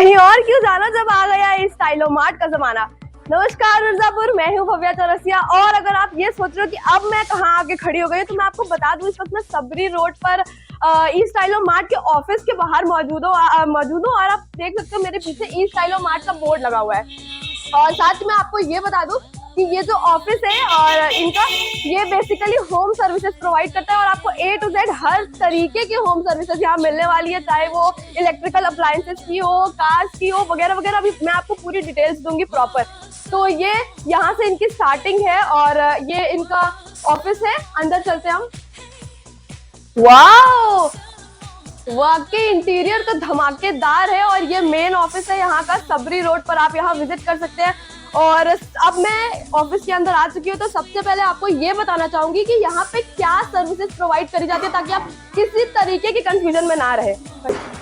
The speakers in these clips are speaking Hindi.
कहीं और क्यों जाना जब आ गया इस स्टाइलोमार्ट का जमाना। नमस्कार मिर्जापुर, मैं हूँ भव्या चौरसिया। और अगर आप ये सोच रहे हो कि अब मैं कहाँ आके खड़ी हो गई, तो मैं आपको बता दूं, इस वक्त मैं सबरी रोड पर ई स्टाइलोमार्ट के ऑफिस के बाहर मौजूद हूँ और आप देख सकते हो मेरे पीछे ई स्टाइलोमार्ट का बोर्ड लगा हुआ है। और साथ में आपको ये बता दूं कि ये जो ऑफिस है और इनका ये बेसिकली होम सर्विसेज प्रोवाइड करता है और आपको A to Z हर तरीके की होम सर्विसेज यहाँ मिलने वाली है, चाहे वो इलेक्ट्रिकल अप्लायंसेस की हो, कार्स की हो, वगैरह वगैरह। अभी मैं आपको पूरी डिटेल्स दूंगी प्रॉपर। तो ये यहाँ से इनकी स्टार्टिंग है और ये इनका ऑफिस है। अंदर चलते हैं हम। वाओ, वाकई इंटीरियर तो धमाकेदार है और ये मेन ऑफिस है यहाँ का। सबरी रोड पर आप यहाँ विजिट कर सकते हैं। और अब मैं ऑफिस के अंदर आ चुकी हूँ, तो सबसे पहले आपको ये बताना चाहूंगी कि यहाँ पे क्या सर्विसेज प्रोवाइड करी जाती है, ताकि आप किसी तरीके की कंफ्यूजन में ना रहे।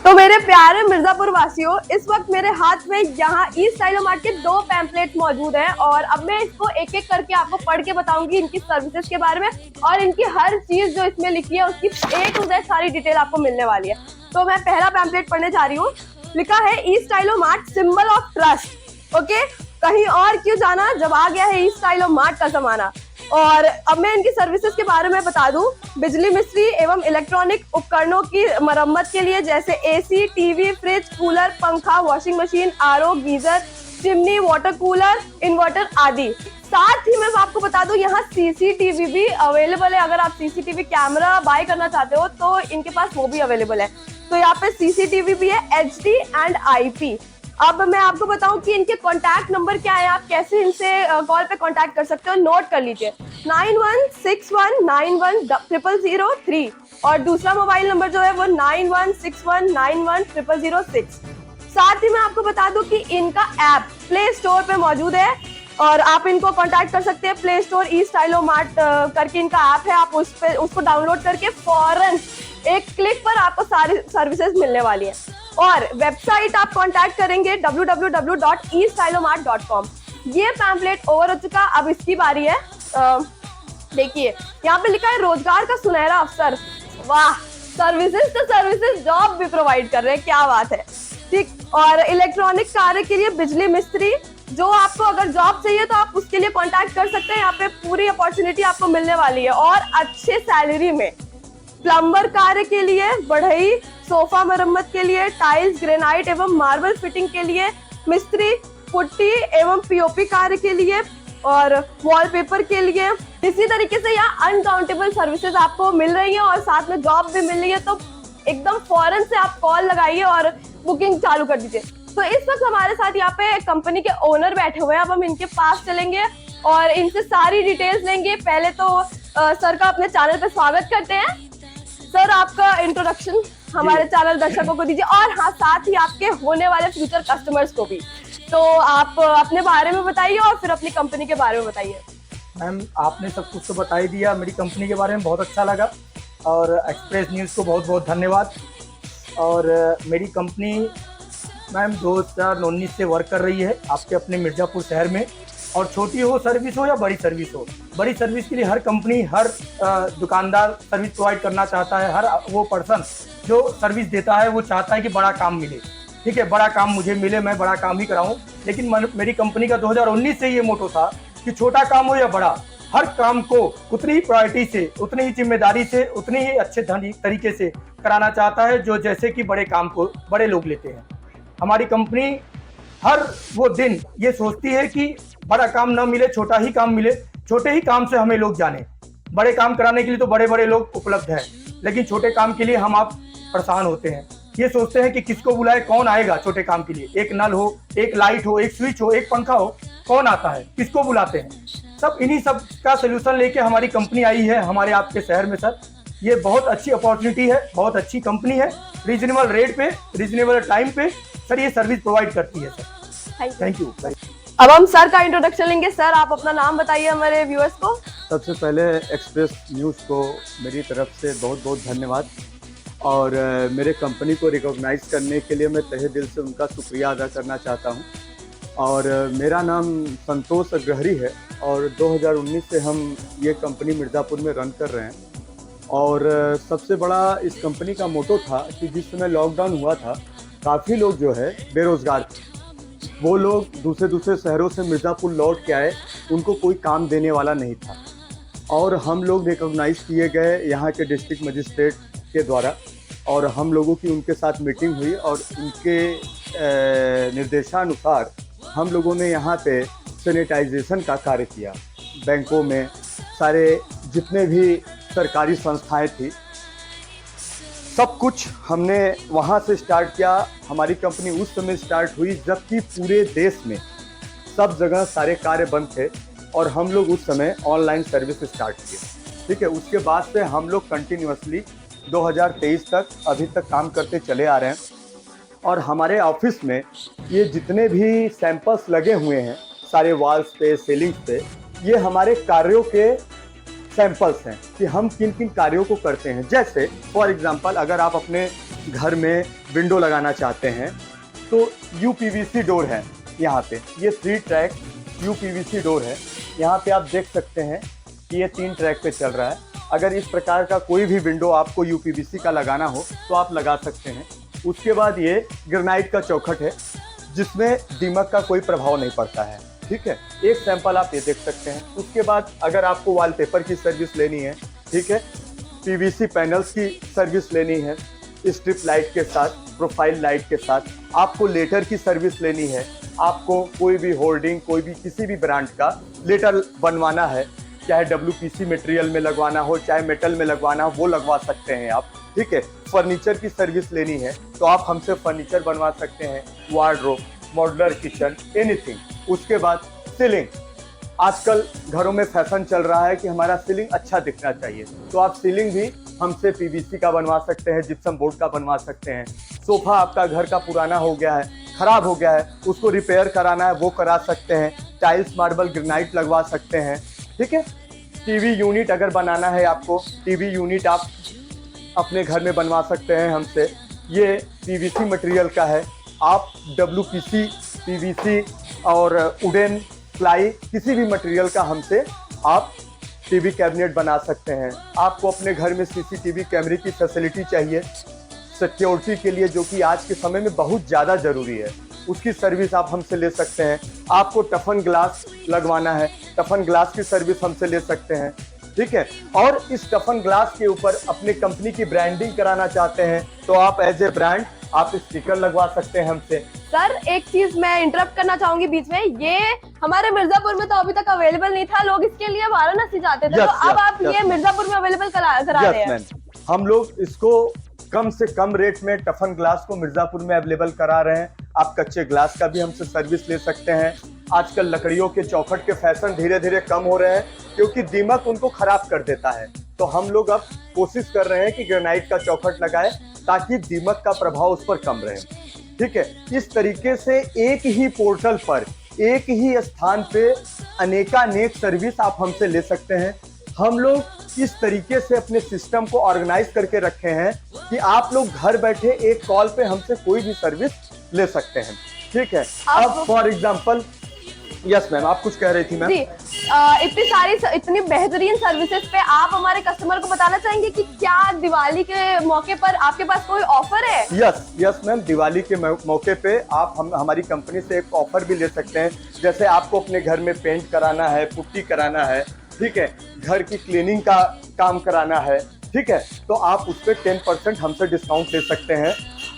तो मेरे प्यारे मिर्जापुर वासियों, इस वक्त मेरे हाथ में यहाँ ई स्टाइलोमार्ट के 2 पैम्पलेट्स मौजूद हैं और अब मैं इसको एक एक करके आपको पढ़ के बताऊंगी इनकी सर्विसेज के बारे में और इनकी हर चीज जो इसमें लिखी है उसकी A to Z सारी डिटेल आपको मिलने वाली है। तो मैं पहला पैम्पलेट पढ़ने जा रही हूँ। लिखा है ई स्टाइलोमार्ट, सिंबल ऑफ ट्रस्ट। ओके, कहीं और क्यों जाना जब आ गया है ई स्टाइलोमार्ट का जमाना। और अब मैं इनकी सर्विसेज के बारे में बता दूं। बिजली मिस्त्री एवं इलेक्ट्रॉनिक उपकरणों की मरम्मत के लिए, जैसे AC, टीवी, फ्रिज, कूलर, पंखा, washing machine, RO, geyser, chimney, water cooler, inverter आदि। साथ ही मैं आपको बता दूं, यहाँ CCTV भी अवेलेबल है। अगर आप CCTV कैमरा बाय करना चाहते हो तो इनके पास वो भी अवेलेबल है। तो यहाँ पे CCTV भी है, HD एंड IP। अब मैं आपको बताऊं कि इनके कॉन्टैक्ट नंबर क्या है, आप कैसे इनसे कॉल पे कॉन्टैक्ट कर सकते हो। नोट कर लीजिए, 9161910003 और दूसरा मोबाइल नंबर जो है वो 9161910006। साथ ही मैं आपको बता दूं कि इनका ऐप प्ले स्टोर पे मौजूद है और आप इनको कांटेक्ट कर सकते हैं। प्ले स्टोर ई स्टाइलोमार्ट करके इनका ऐप है, आप उसको डाउनलोड करके फौरन एक क्लिक पर आपको सारी सर्विसेज मिलने वाली है। और वेबसाइट आप कांटेक्ट करेंगे www.estylomart.com। ये पैम्पलेट ओवर हो चुका, अब इसकी बारी है। देखिए यहाँ पे लिखा है रोजगार का सुनहरा अवसर। वाह, सर्विसेज तो सर्विसेज, जॉब भी प्रोवाइड कर रहे हैं, क्या बात है। ठीक, और इलेक्ट्रॉनिक कार्य के लिए बिजली मिस्त्री, जो आपको अगर जॉब चाहिए तो आप उसके लिए कांटेक्ट कर सकते हैं। यहाँ पे पूरी अपॉर्चुनिटी आपको मिलने वाली है और अच्छे सैलरी में। प्लम्बर कार्य के लिए बढ़ई, सोफा मरम्मत के लिए, टाइल्स, ग्रेनाइट एवं मार्बल फिटिंग के लिए, मिस्त्री, पुट्टी एवं POP कार्य के लिए और वॉलपेपर के लिए। इसी तरीके से यहाँ अनकाउंटेबल सर्विसेज आपको मिल रही है और साथ में जॉब भी मिल रही है। तो एकदम फौरन से आप कॉल लगाइए और बुकिंग चालू कर दीजिए। तो इस वक्त हमारे साथ यहाँ पे कंपनी के ओनर बैठे हुए हैं। अब हम इनके पास चलेंगे और इनसे सारी डिटेल्स लेंगे। पहले तो सर का अपने चैनल पे स्वागत करते हैं। सर, आपका इंट्रोडक्शन हमारे चैनल दर्शकों को दीजिए और हाँ, साथ ही आपके होने वाले फ्यूचर कस्टमर्स को भी। तो आप अपने बारे में बताइए और फिर अपनी कंपनी के बारे में बताइए। मैम, आपने सब कुछ तो बता ही दिया। मेरी कंपनी के बारे में बहुत अच्छा लगा और एक्सप्रेस न्यूज़ को बहुत बहुत धन्यवाद। और मेरी कंपनी मैम 2019 से वर्क कर रही है आपके अपने मिर्ज़ापुर शहर में। और छोटी हो सर्विस हो या बड़ी सर्विस हो, बड़ी सर्विस के लिए हर कंपनी, हर दुकानदार सर्विस प्रोवाइड करना चाहता है। हर वो पर्सन जो सर्विस देता है वो चाहता है कि बड़ा काम मिले। ठीक है, बड़ा काम मुझे मिले, मैं बड़ा काम ही कराऊं। लेकिन मेरी कंपनी का 2019 से ये मोटो था कि छोटा काम हो या बड़ा, हर काम को उतनी ही प्रायोरिटी से, उतनी ही जिम्मेदारी से, उतनी ही अच्छे तरीके से कराना चाहता है जो जैसे कि बड़े काम को बड़े लोग लेते हैं। हमारी कंपनी हर वो दिन ये सोचती है कि बड़ा काम ना मिले, छोटा ही काम मिले। छोटे ही काम से हमें लोग जाने। बड़े काम कराने के लिए तो बड़े बड़े लोग उपलब्ध हैं, लेकिन छोटे काम के लिए हम आप परेशान होते हैं। ये सोचते हैं कि किसको बुलाए, कौन आएगा छोटे काम के लिए। एक नल हो, एक लाइट हो, एक स्विच हो, एक पंखा हो, कौन आता है, किसको बुलाते हैं। सब इन्हीं सब का सोल्यूशन लेके हमारी कंपनी आई है हमारे आपके शहर में। सर, ये बहुत अच्छी अपॉर्चुनिटी है, बहुत अच्छी कंपनी है। रीजनेबल रेट पे, रीजनेबल टाइम पे सर ये सर्विस प्रोवाइड करती है। Sir, thank you. अब हम सर का इंट्रोडक्शन लेंगे। सर, आप अपना नाम बताइए हमारे व्यूअर्स को। सबसे पहले एक्सप्रेस न्यूज़ को मेरी तरफ से बहुत बहुत धन्यवाद और मेरे कंपनी को रिकॉग्नाइज करने के लिए मैं तहे दिल से उनका शुक्रिया अदा करना चाहता हूं। और मेरा नाम संतोष अग्रहरी है और 2019 से हम ये कंपनी मिर्ज़ापुर में रन कर रहे हैं। और सबसे बड़ा इस कंपनी का मोटो था कि जिस समय लॉकडाउन हुआ था काफ़ी लोग जो है बेरोज़गार थे। वो लोग दूसरे शहरों से मिर्ज़ापुर लौट के आए, उनको कोई काम देने वाला नहीं था और हम लोग रिकॉग्नाइज़ किए गए यहाँ के डिस्ट्रिक्ट मजिस्ट्रेट के द्वारा और हम लोगों की उनके साथ मीटिंग हुई और उनके निर्देशानुसार हम लोगों ने यहाँ पे सैनिटाइजेशन का कार्य किया। बैंकों में सारे जितने भी सरकारी संस्थाएं थी सब कुछ हमने वहाँ से स्टार्ट किया। हमारी कंपनी उस समय स्टार्ट हुई जबकि पूरे देश में सब जगह सारे कार्य बंद थे और हम लोग उस समय ऑनलाइन सर्विस स्टार्ट किए। ठीक है, उसके बाद से हम लोग कंटिन्यूअसली 2023 तक अभी तक काम करते चले आ रहे हैं और हमारे ऑफिस में ये जितने भी सैंपल्स लगे हुए हैं सारे वॉल्स पे, सीलिंग्स पे, ये हमारे कार्यों के सैंपल्स हैं कि हम किन किन कार्यों को करते हैं। जैसे फॉर एग्जांपल अगर आप अपने घर में विंडो लगाना चाहते हैं तो यूपीवीसी डोर है यहाँ पे, ये 3 ट्रैक यूपीवीसी डोर है। यहाँ पे आप देख सकते हैं कि ये 3 ट्रैक पे चल रहा है। अगर इस प्रकार का कोई भी विंडो आपको यूपीवीसी का लगाना हो तो आप लगा सकते हैं। उसके बाद ये ग्रेनाइट का चौखट है जिसमें दीमक का कोई प्रभाव नहीं पड़ता है। ठीक है, एक सैंपल आप ये देख सकते हैं। उसके बाद अगर आपको वॉलपेपर की सर्विस लेनी है, ठीक है, पीवीसी पैनल्स की सर्विस लेनी है स्ट्रिप लाइट के साथ, प्रोफाइल लाइट के साथ, आपको लेटर की सर्विस लेनी है, आपको कोई भी होर्डिंग कोई भी किसी भी ब्रांड का लेटर बनवाना है, चाहे WPC मटेरियल में लगवाना हो चाहे मेटल में लगवाना हो, वो लगवा सकते हैं आप। ठीक है, फर्नीचर की सर्विस लेनी है तो आप हमसे फर्नीचर बनवा सकते हैं, वार्डरोब, मॉड्यूलर किचन, एनीथिंग। उसके बाद सीलिंग, आजकल घरों में फैशन चल रहा है कि हमारा सीलिंग अच्छा दिखना चाहिए, तो आप सीलिंग भी हमसे PVC का बनवा सकते हैं, जिप्सम बोर्ड का बनवा सकते हैं। सोफा आपका घर का पुराना हो गया है, खराब हो गया है, उसको रिपेयर कराना है वो करा सकते हैं। टाइल्स, मार्बल, ग्रेनाइट लगवा सकते हैं। ठीक है, टीवी यूनिट अगर बनाना है आपको, टीवी यूनिट आप अपने घर में बनवा सकते हैं हमसे। ये PVC मटेरियल का है, आप WPC, PVC और वुडन प्लाई किसी भी मटेरियल का हमसे आप टीवी कैबिनेट बना सकते हैं। आपको अपने घर में CCTV कैमरे की फैसिलिटी चाहिए सिक्योरिटी के लिए, जो कि आज के समय में बहुत ज़्यादा ज़रूरी है, उसकी सर्विस आप हमसे ले सकते हैं। आपको टफन ग्लास लगवाना है, टफन ग्लास की सर्विस हमसे ले सकते हैं। ठीक है, और इस टफन ग्लास के ऊपर अपनी कंपनी की ब्रांडिंग कराना चाहते हैं तो आप एज ए ब्रांड आप स्टिकर लगवा सकते हैं हमसे। सर एक चीज मैं इंटरप्ट करना चाहूंगी बीच में, ये हमारे मिर्जापुर में तो अभी तक अवेलेबल नहीं था, लोग इसके लिए वाराणसी जाते थे, तो अब आप ये मिर्जापुर में अवेलेबल करा रहे हैं। हम लोग इसको कम से कम रेट में टफन ग्लास को मिर्जापुर में अवेलेबल करा रहे हैं। आप कच्चे ग्लास का भी हमसे सर्विस ले सकते हैं। आजकल लकड़ियों के चौखट के फैशन धीरे धीरे कम हो रहे हैं क्योंकि दीमक उनको खराब कर देता है, तो हम लोग अब कोशिश कर रहे हैं कि ग्रेनाइट का चौखट लगाए ताकि दीमक का प्रभाव उस पर कम रहे। ठीक है, इस तरीके से एक ही पोर्टल पर एक ही स्थान पे अनेकानेक सर्विस आप हमसे ले सकते हैं। हम लोग इस तरीके से अपने सिस्टम को ऑर्गेनाइज करके रखे हैं कि आप लोग घर बैठे एक कॉल पे हमसे कोई भी सर्विस ले सकते हैं। ठीक है, अब फॉर एग्जांपल, यस मैम, आप कुछ कह रही थी मैम? जी, इतनी बेहतरीन सर्विसेज पे आप हमारे कस्टमर को बताना चाहेंगे कि क्या दिवाली के मौके पर आपके पास कोई ऑफर है? यस मैम, दिवाली के मौके पे आप हमारी कंपनी से एक ऑफर भी ले सकते हैं। जैसे आपको अपने घर में पेंट कराना है, पुट्टी कराना है, ठीक है, घर की क्लीनिंग का काम कराना है, ठीक है, तो आप उस पर 10% हमसे डिस्काउंट ले सकते हैं।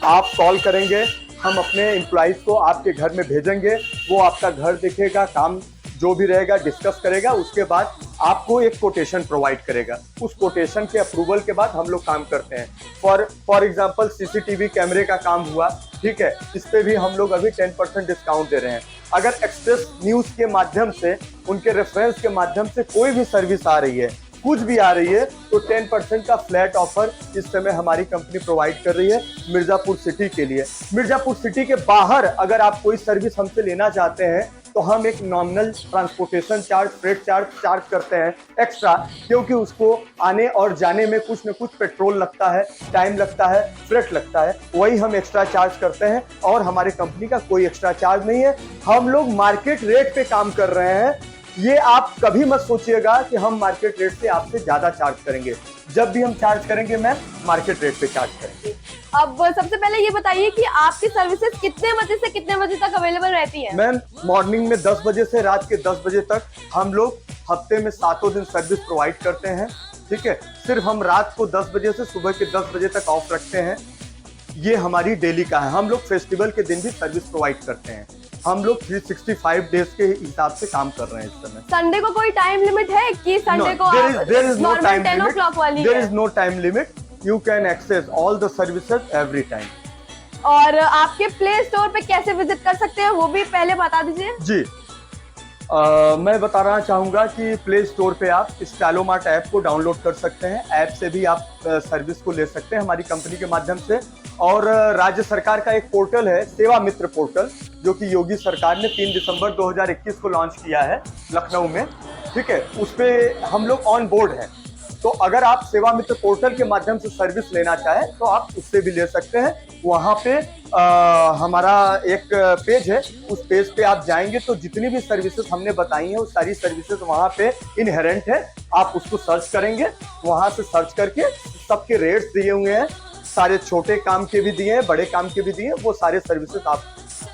आप कॉल करेंगे, हम अपने एम्प्लॉइज को आपके घर में भेजेंगे, वो आपका घर देखेगा, काम जो भी रहेगा डिस्कस करेगा, उसके बाद आपको एक कोटेशन प्रोवाइड करेगा। उस कोटेशन के अप्रूवल के बाद हम लोग काम करते हैं। फॉर एग्जांपल CCTV कैमरे का काम हुआ, ठीक है, इस पे भी हम लोग अभी 10% डिस्काउंट दे रहे हैं। अगर एक्सप्रेस न्यूज़ के माध्यम से, उनके रेफरेंस के माध्यम से कोई भी सर्विस आ रही है, कुछ भी आ रही है, तो 10% का फ्लैट ऑफर इस समय हमारी कंपनी प्रोवाइड कर रही है मिर्जापुर सिटी के लिए। मिर्जापुर सिटी के बाहर अगर आप कोई सर्विस हमसे लेना चाहते हैं तो हम एक nominal transportation charge, freight charge करते हैं एक्स्ट्रा, क्योंकि उसको आने और जाने में कुछ न कुछ पेट्रोल लगता है, टाइम लगता है, फ्रेट लगता है, वही हम एक्स्ट्रा चार्ज करते हैं और हमारी कंपनी का कोई एक्स्ट्रा चार्ज नहीं है। हम लोग मार्केट रेट पे काम कर रहे हैं। ये आप कभी मत सोचिएगा कि हम मार्केट रेट से आपसे ज्यादा चार्ज करेंगे। जब भी हम चार्ज करेंगे मैम, मार्केट रेट पे चार्ज करेंगे। अब सबसे पहले ये बताइए कि आपकी सर्विसेज कितने बजे से कितने बजे तक अवेलेबल रहती है? मैम मॉर्निंग में 10 बजे से रात के 10 बजे तक हम लोग हफ्ते में 7 दिन सर्विस प्रोवाइड करते हैं। ठीक है, सिर्फ हम रात को 10 बजे से सुबह के 10 बजे तक ऑफ रखते हैं। ये हमारी डेली का है। हम लोग फेस्टिवल के दिन भी सर्विस प्रोवाइड करते हैं। हम लोग 365 डेज के हिसाब से काम कर रहे हैं इस समय। संडे को कोई टाइम लिमिट है कि संडे को there is no time 10 limit. o'clock वाली There है? is no time limit. You can access all the services every time. और आपके प्ले स्टोर पे कैसे विजिट कर सकते हैं वो भी पहले बता दीजिए। जी मैं बताना चाहूँगा कि प्ले स्टोर पे आप स्टाइलोमार्ट ऐप को डाउनलोड कर सकते हैं। ऐप से भी आप सर्विस को ले सकते हैं हमारी कंपनी के माध्यम से। और राज्य सरकार का एक पोर्टल है सेवा मित्र पोर्टल, जो कि योगी सरकार ने 3 दिसंबर 2021 को लॉन्च किया है लखनऊ में। ठीक है, उस पे हम लोग ऑन बोर्ड हैं। तो अगर आप सेवा मित्र पोर्टल के माध्यम से सर्विस लेना चाहें तो आप उससे भी ले सकते हैं। वहाँ पे हमारा एक पेज है, उस पेज पे आप जाएंगे तो जितनी भी सर्विसेज हमने बताई हैं वो सारी सर्विसेज वहाँ पे इनहेरेंट है। आप उसको सर्च करेंगे, वहाँ से सर्च करके सबके रेट्स दिए हुए हैं, सारे छोटे काम के भी दिए हैं, बड़े काम के भी दिए हैं, वो सारे सर्विसेज आप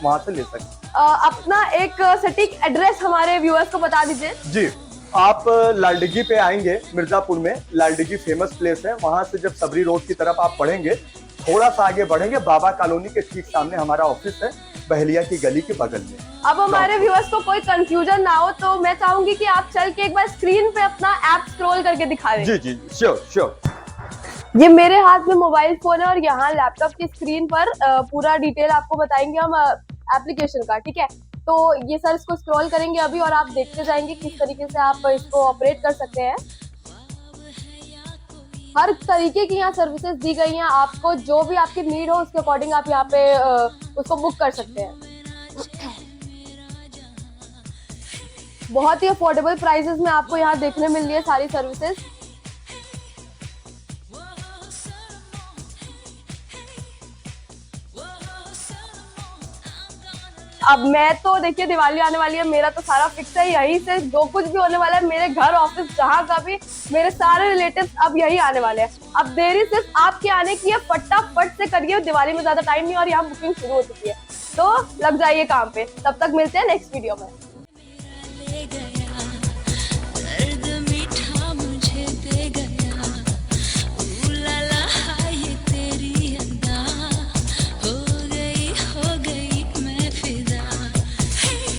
वहाँ से ले सकते हैं। अपना एक सटीक एड्रेस हमारे व्यूअर्स को बता दीजिए। जी, आप लालडिगी पे आएंगे, मिर्जापुर में लालडिगी फेमस प्लेस है। वहां से जब सबरी रोड की तरफ आप बढ़ेंगे, थोड़ा सा आगे बढ़ेंगे, बाबा कॉलोनी के ठीक सामने हमारा ऑफिस है, बहलिया की गली के बगल में। अब हमारे व्यूअर्स को कोई कंफ्यूजन ना हो तो मैं चाहूंगी कि आप चल के एक बार स्क्रीन पे अपना ऐप स्क्रॉल करके दिखा दें। जी जी, श्योर श्योर। ये मेरे हाथ में मोबाइल फोन है और यहाँ लैपटॉप की स्क्रीन पर पूरा डिटेल आपको बताएंगे हम एप्लीकेशन का। ठीक है, तो ये सर इसको स्क्रॉल करेंगे अभी और आप देखते जाएंगे किस तरीके से आप इसको ऑपरेट कर सकते हैं। हर तरीके की यहाँ सर्विसेज दी गई हैं, आपको जो भी आपकी नीड हो उसके अकॉर्डिंग आप यहाँ पे उसको बुक कर सकते हैं। बहुत ही अफोर्डेबल प्राइसेस में आपको यहाँ देखने मिल रही है सारी सर्विसेज। अब मैं तो देखिए दिवाली आने वाली है, मेरा तो सारा फिक्स है, यहीं से जो कुछ भी होने वाला है, मेरे घर ऑफिस जहाँ का भी, मेरे सारे रिलेटिव्स अब यही आने वाले हैं। अब देरी सिर्फ आपके आने की है, फटाफट से करिए, दिवाली में ज्यादा टाइम नहीं और यहाँ बुकिंग शुरू हो चुकी है, तो लग जाइए काम पे। तब तक मिलते हैं नेक्स्ट वीडियो में।